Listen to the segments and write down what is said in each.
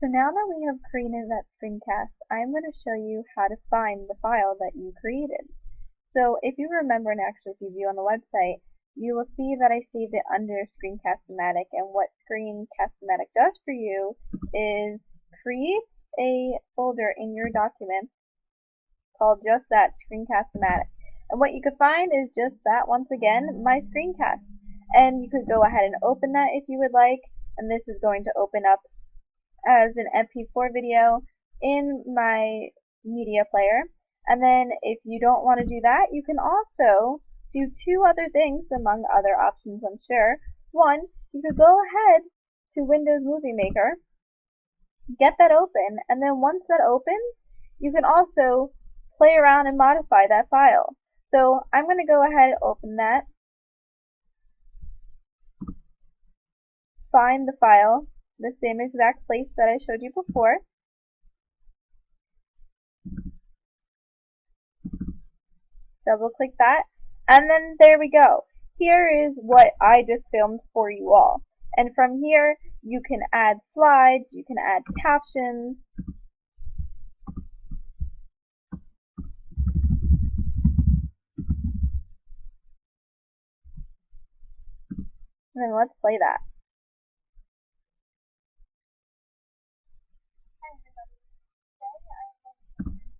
So now that we have created that screencast, I'm going to show you how to find the file that you created. So if you remember, and actually if you view on the website, you will see that I saved it under Screencast-O-Matic, and what Screencast-O-Matic does for you is create a folder in your documents called just that, Screencast-O-Matic. And what you could find is just that, once again, my screencast. And you could go ahead and open that if you would like, and this is going to open up as an MP4 video in my media player. And then if you don't want to do that, you can also do two other things among other options, I'm sure. One, you could go ahead to Windows Movie Maker, get that open, and then once that opens, you can also play around and modify that file. So I'm going to go ahead and open that, find the file, the same exact place that I showed you before. Double click that, and then there we go. Here is what I just filmed for you all. And from here, you can add slides, you can add captions, and then let's play that.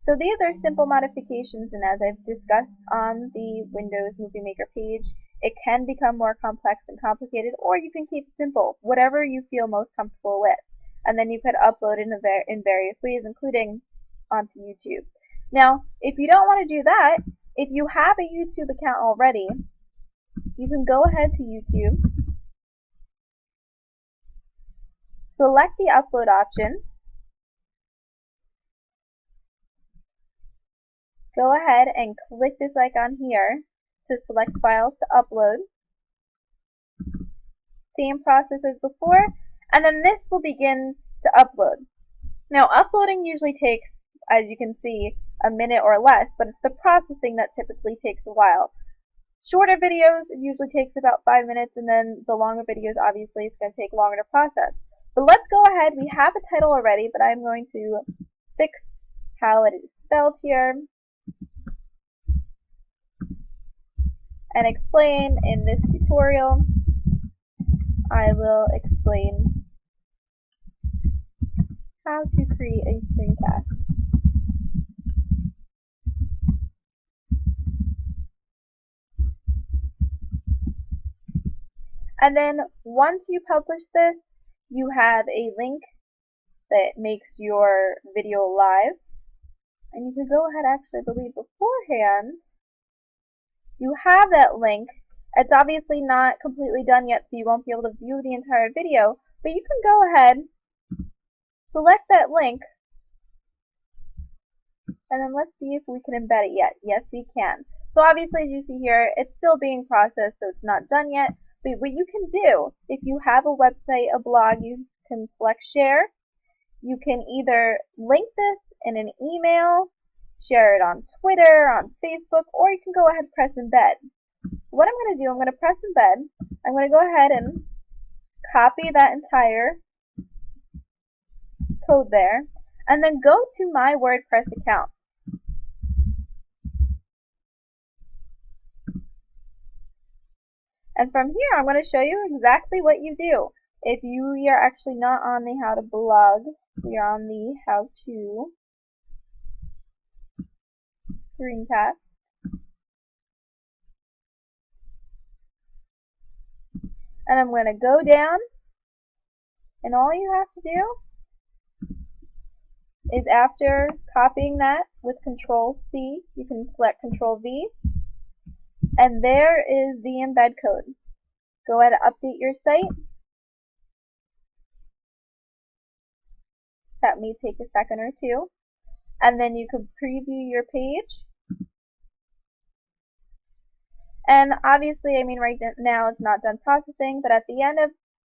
So these are simple modifications, and as I've discussed on the Windows Movie Maker page, it can become more complex and complicated, or you can keep it simple, whatever you feel most comfortable with. And then you could upload it in various ways, including onto YouTube. Now, if you don't want to do that, if you have a YouTube account already, you can go ahead to YouTube, select the upload option, go ahead and click this icon here to select files to upload. Same process as before, and then this will begin to upload. Now, uploading usually takes, as you can see, a minute or less, but it's the processing that typically takes a while. Shorter videos, it usually takes about 5 minutes, and then the longer videos, obviously, it's going to take longer to process. But let's go ahead. We have a title already, but I'm going to fix how it is spelled here and explain in this tutorial. I will explain how to create a screencast. And then once you publish this, you have a link that makes your video live. And you can go ahead, actually, I believe beforehand, you have that link. It's obviously not completely done yet, so you won't be able to view the entire video, but you can go ahead, select that link, and then let's see if we can embed it yet. Yes, we can. So obviously, as you see here, it's still being processed, so it's not done yet. But what you can do, if you have a website, a blog, you can select share. You can either link this in an email, share it on Twitter, on Facebook, or you can go ahead and press embed. What I'm going to do, I'm going to press embed. I'm going to go ahead and copy that entire code there, and then go to my WordPress account. And from here, I'm going to show you exactly what you do. If you are actually not on the how to blog, you're on the how to screencast. And I'm going to go down, and all you have to do is, after copying that with Control-C, you can select Control-V, and there is the embed code. Go ahead and update your site. That may take a second or two. And then you can preview your page. And obviously, I mean, right now it's not done processing, but at the end of,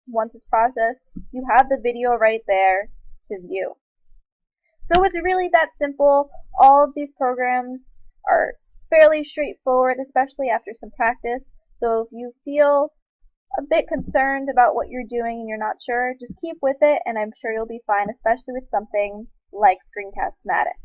once it's processed, you have the video right there to view. So it's really that simple. All of these programs are fairly straightforward, especially after some practice. So if you feel a bit concerned about what you're doing and you're not sure, just keep with it and I'm sure you'll be fine, especially with something like Screencast-Matic.